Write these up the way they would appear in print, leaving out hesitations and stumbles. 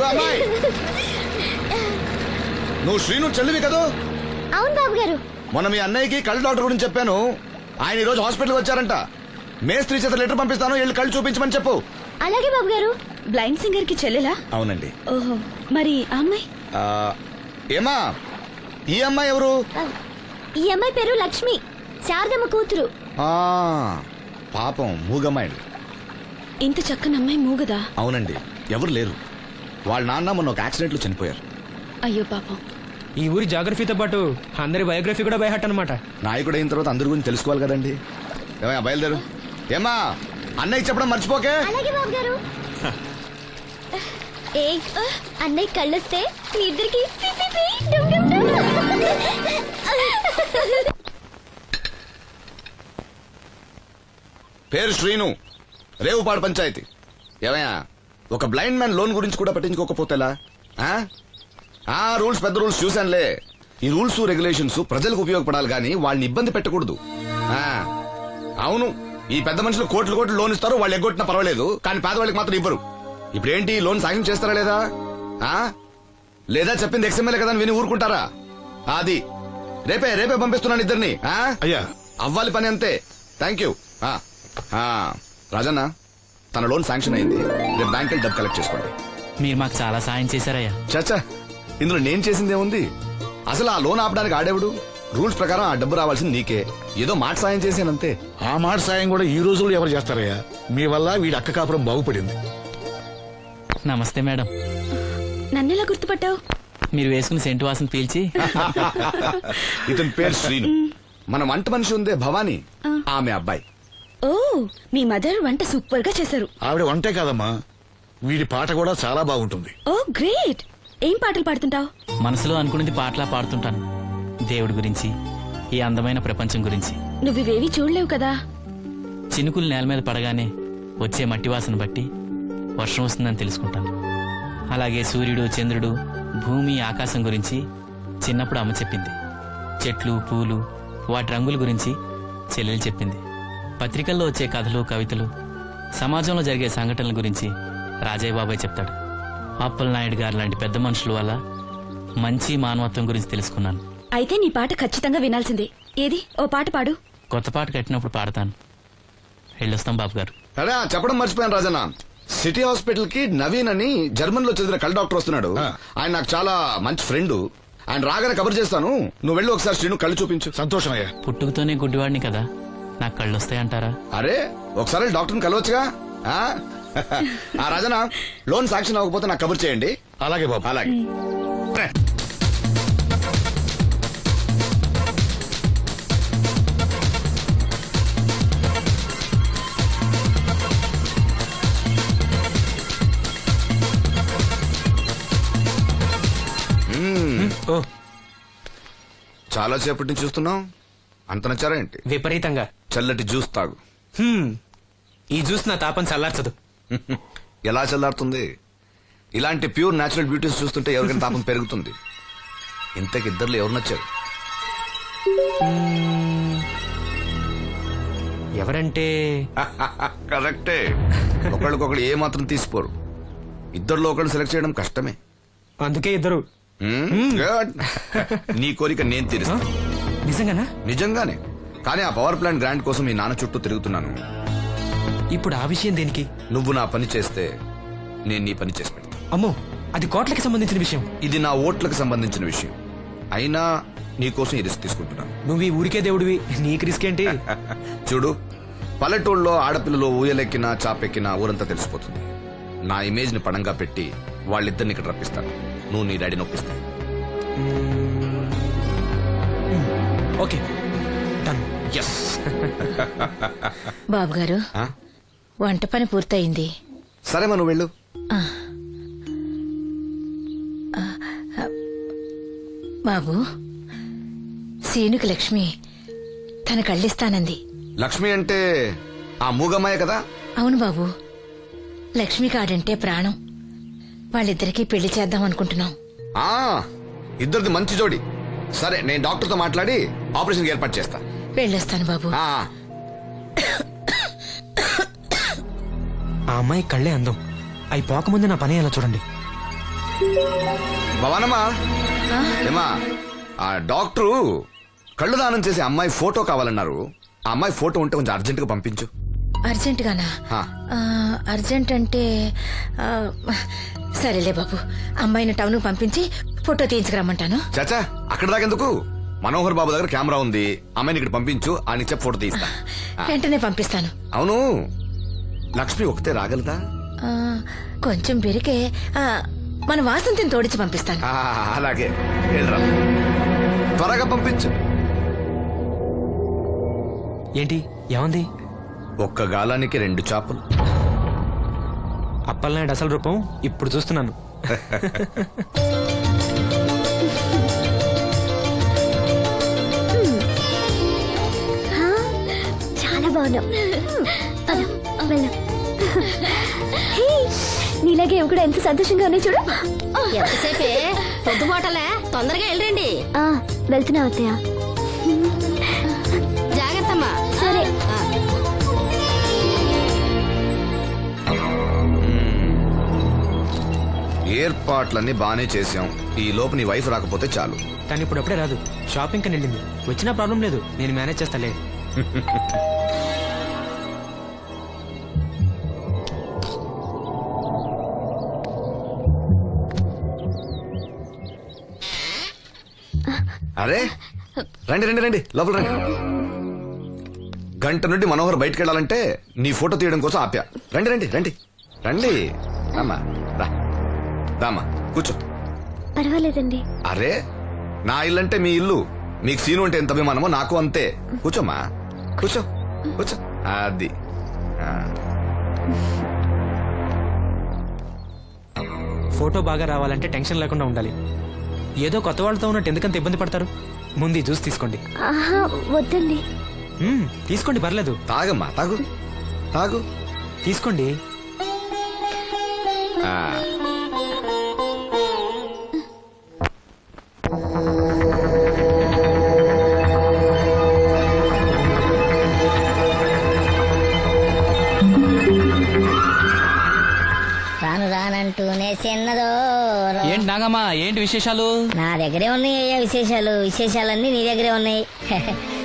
అమ్మాయి, నువ్వు శ్రీను చెల్లివి కదా? అవును బాబు గారు. మొన్న మీ అన్నయ్యకి కళ్ళ డాక్టర్ గురించి చెప్పాను. ఆయన ఈ రోజు హాస్పిటల్కి వచ్చారంట. మేస్త్రి చేత లెటర్ పంపిస్తాను, వెళ్ళి కళ్ళు చూపించమని చెప్పు. అలాగే బాబు గారు. బ్లైండ్ సింగర్ కి చెల్లెలా? అవునండి. ఓహో, మరి ఆ అమ్మాయి? ఏమా, ఈ అమ్మాయి ఎవరు? ఈ అమ్మాయి పేరు లక్ష్మి, శారదమ్మ కూతురు. పాపం మూగమ్మాయి. ఇంత చక్కని అమ్మాయి మూగదా? అవునండి, ఎవరు లేరు. వాళ్ళ నాన్న మొన్న ఒక యాక్సిడెంట్ లో చనిపోయారు. అయ్యో పాపం. ఈ ఊరి జాగ్రఫీతో పాటు అందరి బయోగ్రఫీ కూడా బయట అనమాట. నాయకుడు అయిన తర్వాత అందరి గురించి తెలుసుకోవాలి కదండి. ఏమయ్యా, బయలుదేరు. ఏమా, అన్నయ్య చెప్పడం మర్చిపోకే. అలాగే బాబు గారు. ఏ అన్నయ్య కళ్ళొస్తే మీ ఇద్దరికి పేరు శ్రీను, రేవుపాడు పంచాయతీ. ఏమయ్యా, ఒక బ్లైండ్ మ్యాన్ లోన్ గురించి కూడా పట్టించుకోకపోతేలా? రూల్స్ పెద్ద రూల్స్ చూశానులే. ఈ రూల్స్ రెగ్యులేషన్స్ ప్రజలకు ఉపయోగపడాలి గాని వాళ్ళని ఇబ్బంది పెట్టకూడదు. అవును, ఈ పెద్ద మనుషులు కోట్లు కోట్లు లోన్ ఇస్తారు, వాళ్ళు ఎగ్గొట్టినా పర్వాలేదు, కానీ పేదవాళ్ళకి మాత్రం ఇవ్వరు. ఇప్పుడేంటి, లోన్ సాయం చేస్తారా లేదా? లేదా చెప్పింది ఎక్స్ఎంఎల్ఏ కదా అని విని ఊరుకుంటారా? అది రేపే పంపిస్తున్నాను ఇద్దరిని. అయ్యా, అవ్వాలి పని అంతే. Thank you. రాజన్న, తన లోన్ శాంక్షన్ అయింది. రేపు బ్యాంక్ వెళ్ళి డబ్బు కలెక్ట్ చేసుకోండి. మీరు మాకు చాలా సాయం చేశారయ్యా. చచ్చా, ఇందులో నేను చేసిందేముంది? అసలు ఆ లోన్ ఆపడానికి ఆడేవుడు? రూల్స్ ప్రకారం ఆ డబ్బు రావాల్సింది నీకే. ఏదో మాట సాయం చేశానంతే. ఆ మాట సాయం కూడా ఈ రోజుల్లో ఎవరు చేస్తారయ్యా? మీ వల్ల వీడి అక్క కాపురం బాగుపడింది. నమస్తే మేడం. నన్నెలా గుర్తుపట్టావు? మీరు వేసుకుని సెంటు వాసన పీల్చి. ఇతని పేరు శ్రీను. మన వంట మనిషి ఉందే భవానీ, ఆమె అబ్బాయి. ఓ, మీ మదర్ వంట సూపర్ గా చేశారు. ఆవిడ వంటే కాదమ్మా, వీడి పాట కూడా చాలా బాగుంటుంది. ఓ గ్రేట్. ఏం పాటలు పాడుతుంటావు? మనసులో అనుకున్నది పాటలా పాడుతుంటాను. దేవుడి గురించి, ఈ అందమైన ప్రపంచం గురించి. నువ్వివేవి చూడలేవు కదా. చినుకులు నేల మీద పడగానే వచ్చే మట్టి వాసన బట్టి వర్షం వస్తుందని తెలుసుకుంటాను. అలాగే సూర్యుడు, చంద్రుడు, భూమి, ఆకాశం గురించి చిన్నప్పుడు అమ్మ చెప్పింది. చెట్లు, పూలు, వాటి రంగుల గురించి చెల్లెలు చెప్పింది. పత్రికల్లో వచ్చే కథలు, కవితలు, సమాజంలో జరిగే సంఘటనల గురించి రాజయ్య బాబాయ్ చెప్తాడు. అప్పలనాయుడు గారు లాంటి పెద్ద మనుషుల వల్ల మంచి మానవత్వం గురించి తెలుసుకున్నాను. అయితే నీ పాట ఖచ్చితంగా వినాల్సిందే. ఏది, ఓ పాట పాడు. కొత్త పాట కట్టినప్పుడు పాడతాను. వెళ్ళొస్తాం బాబు గారు. అరే, చెప్పడం మర్చిపోయాను రాజన్న. సిటీ హాస్పిటల్ కి నవీన్ అని జర్మన్ లో చదివిన కళ్ళ డాక్టర్ వస్తున్నాడు. ఆయన నాకు చాలా మంచి ఫ్రెండ్. ఆయన రాగానే కబర్ చేస్తాను. నువ్వు వెళ్ళి ఒకసారి శ్రీను కళ్ళు చూపించు. సంతోషమయ్యా. పుట్టుకతోనే గుడ్డివాడిని కదా, నాకు కళ్ళు వస్తాయంటారా? అరే, ఒకసారి డాక్టర్ని కలవచ్చుగా. రాజన్న, లోన్ శాంక్షన్ అవ్వకపోతే నాకు కబర్ చేయండి. అలాగే బాబు. అలాగే. చాలా సేపటి నుంచి చూస్తున్నాం. అంత నచ్చారా ఏంటి? విపరీతంగా. చల్లటి జ్యూస్ తాగు. ఈ జ్యూస్ నా తాపం చల్లార్చదు. ఎలా చల్లారుతుంది? ఇలాంటి ప్యూర్ న్యాచురల్ బ్యూటీస్ చూస్తుంటే ఎవరికైనా తాపం పెరుగుతుంది. ఇంతకి ఇద్దరులో ఎవరు నచ్చారు? ఎవరంటే? కరెక్టే. ఒకళ్ళకొకళ్ళు ఏ మాత్రం తీసిపోరు. ఇద్దరులో ఒకళ్ళు సెలెక్ట్ చేయడం కష్టమే. అందుకే ఇద్దరు. Good. నీ కోరిక నేను తీరుస్తాను. నిజంగానా? నిజంగానే. కానీ ఆ పవర్ ప్లాంట్ గ్రాంట్ కోసం మీ నాన్న చుట్టూ తిరుగుతున్నాను. ఇప్పుడు ఆ విషయం దేనికి? నువ్వు నా పని చేస్తే నేను నీ పని చేసి పెడతా. అమ్మో, అది కోట్లకి సంబంధించిన విషయం. ఇది నా ఓట్లకు సంబంధించిన విషయం. అయినా నీకోసం ఈ రిస్క్ తీసుకుంటున్నాను. నువ్వు ఈ ఊరికే దేవుడివి, నీకు రిస్క్ ఏంటి? చూడు, పల్లెటూళ్ళలో ఆడపిల్లలు ఊయలెక్కినా చాపెక్కినా ఊరంతా తెలిసిపోతుంది. నా ఇమేజ్ ని పణంగా పెట్టి వాళ్ళిద్దరిని ఇక్కడ రప్పిస్తాను. నువ్వు నీ డాడీ నొప్పిస్తాయి. Okay, done. ఎస్. బాబు గారు, వంట పని పూర్తయింది. సరే, మనం వెళ్ళు. బాబు, సీనుకి లక్ష్మి తన కళ్ళిస్తానంది. లక్ష్మి అంటే ఆ మూగమ్మాయే కదా? అవును బాబు, లక్ష్మి కాడంటే ప్రాణం. వాళ్ళిద్దరికీ పెళ్లి చేద్దాం అనుకుంటున్నాం. ఇద్దరిది మంచి జోడి. సరే, నేను డాక్టర్తో మాట్లాడి ఆపరేషన్ ఏర్పాటు చేస్తా. వెళ్ళొస్తాను బాబు. ఆ అమ్మాయి కళ్ళే అందం. అవి పోకముందు నా పని ఎలా చూడండి. భవానమ్మా ఏమా ఆ డాక్టరు కళ్ళు దానం చేసే అమ్మాయి ఫోటో కావాలన్నారు. ఆ అమ్మాయి ఫోటో ఉంటే కొంచెం అర్జెంట్ గా పంపించు. అర్జెంట్ గానా? ఆ. అర్జెంట్ అంటే సరేలే బాబు, అమ్మాయిని టౌన్ పంపించి ఫోటో తీయించుకురమ్మంటాను. చాచా అక్కడ దాకెందుకు, మనోహర్ బాబు దగ్గర కెమెరా ఉంది. అమ్మాయిని ఇక్కడ పంపించు, ఆయన చెప్పి ఫోటో తీస్తా. వెంటనే పంపిస్తాను. అవును లక్ష్మి ఒకతే రాగలదా? ఆ, కొంచెం బెరికే. మన వాసంతిని తోడిచి పంపిస్తాను. అలాగే వెళ్ళరా, త్వరగా పంపించు. ఏంటి ఏమంది? ఒక్క గాలానికి 2 చేపలు. అప్పలనాయుడు అసలు రూపం ఇప్పుడు చూస్తున్నాను. చాలా బాగున్నావు. నీలాగే ఇవి కూడా ఎంత సంతోషంగా ఉన్నాయి చూడు. ఎంతసేపే పొద్దుబాటలే, తొందరగా వెళ్ళండి. వెళ్తున్నా అత్తయ్య. జాగ్రత్తమ్మా. సరే. ఏర్పాట్లన్నీ బానే చేసాం. ఈ లోపు నీ వైఫ్ రాకపోతే చాలు. కానీ ఇప్పుడు అప్పుడే రాదు, షాపింగ్ కని వెళ్ళింది. వచ్చినా ప్రాబ్లం లేదు, నేను మేనేజ్ చేస్తాలే. అరే రండి రండి రండి, లోపల రండి. గంట నుండి మనోహర్ బయటకు వెళ్ళాలంటే నీ ఫోటో తీయడం కోసం ఆప్యా. రండి రండి రండి రండి. రామ్మా రా, రామ్మా కూర్చో. పర్వాలేదండి. అరే నా ఇల్లు అంటే మీ ఇల్లు. మీకు సీను అంటే ఎంత అభిమానమో నాకు అంతే. కూర్చోమ్మా కూర్చో కూర్చో. అది ఫోటో బాగా రావాలంటే టెన్షన్ లేకుండా ఉండాలి. ఏదో కొత్త వాళ్ళతో ఉన్నట్టు ఎందుకంత ఇబ్బంది పడతారు? ముందు ఈ జ్యూస్ తీసుకోండి. ఆహా వద్దండి. తీసుకోండి, పర్లేదు. తాగమ్మా, తాగు తాగు. తీసుకోండి. ఆ. రాను రానంటూనే చిన్నదో. ఏంటి నాగమ్మా, ఏంటి విశేషాలు? నా దగ్గరే ఉన్నాయి అయ్యా విశేషాలు. విశేషాలన్నీ నీ దగ్గరే ఉన్నాయి.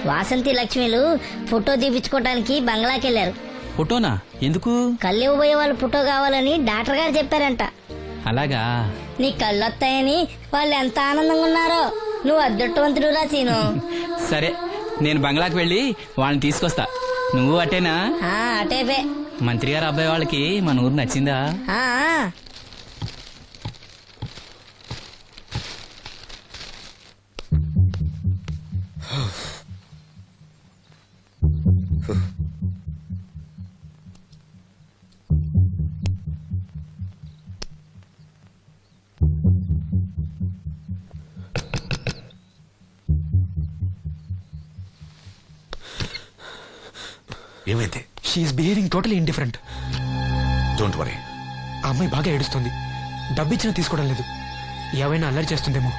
వాసంతి లక్ష్మిలు ఫోటో తీపించుకోవటానికి బంగ్లాకి వెళ్ళారు. ఫోటోనా? ఎందుకు? కళ్ళు ఇవ్వబోయే వాళ్ళు ఫోటో కావాలని డాక్టర్ గారు చెప్పారంట. అలాగా? నీ కళ్ళు వస్తాయని వాళ్ళు ఎంత ఆనందంగా ఉన్నారో. నువ్వు అదృష్టవంతుడు రా సీను. సరే, నేను బంగ్లాకి వెళ్ళి వాళ్ళని తీసుకొస్తా. నువ్వు అటేనా? అటేపే. మంత్రి గారు అబ్బాయి వాళ్ళకి మన ఊరు నచ్చిందా? ఏమైతే? She's behaving totally indifferent. Don't worry. ఆ అమ్మాయి బాగా ఏడుస్తుంది. డబ్బిచ్చినా తీసుకోవడం లేదు. ఏవైనా అల్లరి చేస్తుందేమో.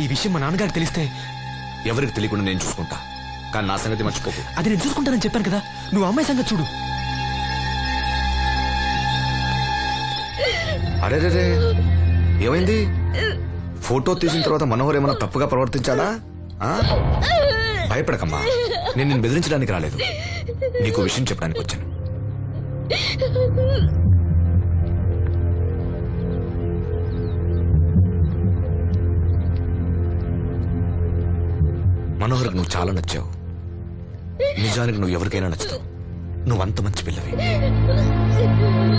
ఈ విషయం మా నాన్నగారికి తెలిస్తే? ఎవరికి తెలియకుండా నేను చూసుకుంటా, కానీ నా సంగతి మర్చిపోకు. అది నేను చూసుకుంటానని చెప్పాను కదా. నువ్వు అమ్మాయి సంగతి చూడు. అరే ఏమైంది? ఫోటో తీసిన తర్వాత మనోహర్ ఏమైనా తప్పుగా ప్రవర్తించాడా? భయపడకమ్మా, నేను నిన్ను బెదిరించడానికి రాలేదు. నీకు విషయం చెప్పడానికి వచ్చాను. మనోహర్కి నువ్వు చాలా నచ్చావు. నిజానికి నువ్వు ఎవరికైనా నచ్చుతావు. నువ్వంత మంచి పిల్లవి.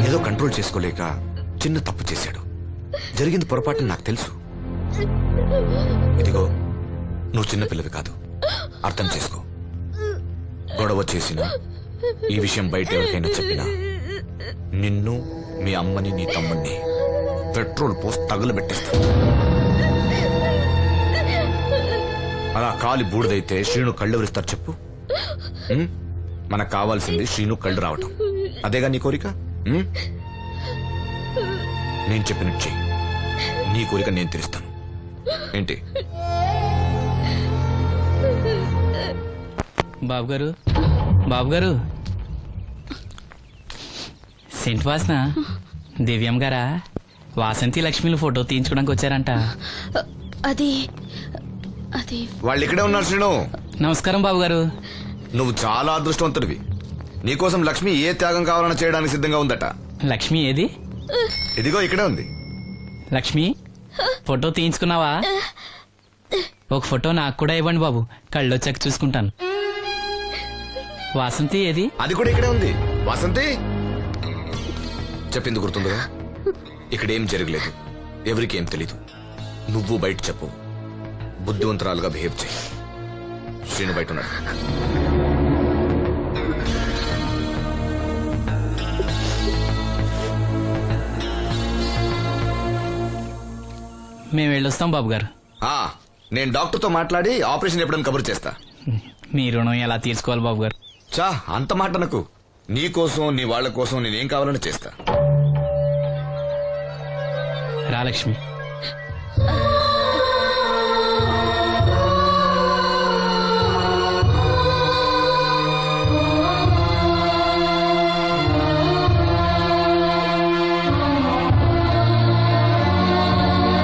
ఏదో కంట్రోల్ చేసుకోలేక చిన్న తప్పు చేశాడు. జరిగింది పొరపాటు నాకు తెలుసు. ఇదిగో, నువ్వు చిన్న పిల్లవి కాదు, అర్థం చేసుకో. గొడవ చేసినా, ఈ విషయం బయట ఎవరికైనా చెప్పినా నిన్ను, మీ అమ్మని, నీ తమ్ముణ్ణి పెట్రోల్ పోసి తగులబెట్టేస్తాను. అలా కాలి బూడిదైతే శ్రీను కళ్ళు ఎవరిస్తారు చెప్పు? మనకు కావాల్సింది శ్రీను కళ్ళు రావటం. అదేగా నీ కోరిక? నేను చెప్పినట్టు చెయ్యి. నీ కోరిక నేను తీరుస్తాను. ఏంటి? బాబు గారు, బాబు గారు, సెంట్ వాసన దివ్యం గారా వాసంతి లక్ష్మిలు ఫోటో తీయించుకోవడానికి వచ్చారంట. అది అది వాళ్ళు ఇక్కడే ఉన్నారు శ్రీను. నమస్కారం బాబు గారు. నువ్వు చాలా అదృష్టవంతుడివి. నీకోసం లక్ష్మి ఏ త్యాగం కావాలన్నా చేయడానికి సిద్ధంగా ఉందట. లక్ష్మి ఏది? ఇదిగో ఇక్కడే ఉంది. లక్ష్మి ఫోటో తీయించుకున్నావా? ఒక ఫోటో నాకు కూడా ఇవ్వండి బాబు, కళ్ళొచ్చాక చూసుకుంటాను. వాసంతి ఏది? అది కూడా ఇక్కడే ఉంది. వాసంతి చెప్పింది గుర్తుందిగా? ఇక్కడేం జరగలేదు, ఎవరికేం తెలీదు. నువ్వు బయట చెప్పు, బుద్ధివంతరాలుగా బిహేవ్ చేయి. శ్రీను బయట ఉన్నాడు. మేము వెళ్ళొస్తాం బాబు గారు. ఆ, నేను డాక్టర్తో మాట్లాడి ఆపరేషన్ ఎప్పుడైనా కబురు చేస్తా. మీ రుణం ఎలా తీర్చుకోవాలి బాబు గారు? చా అంత మాట నాకు. నీ కోసం నీ వాళ్ళ కోసం నేనేం కావాలని చేస్తా. రా లక్ష్మి.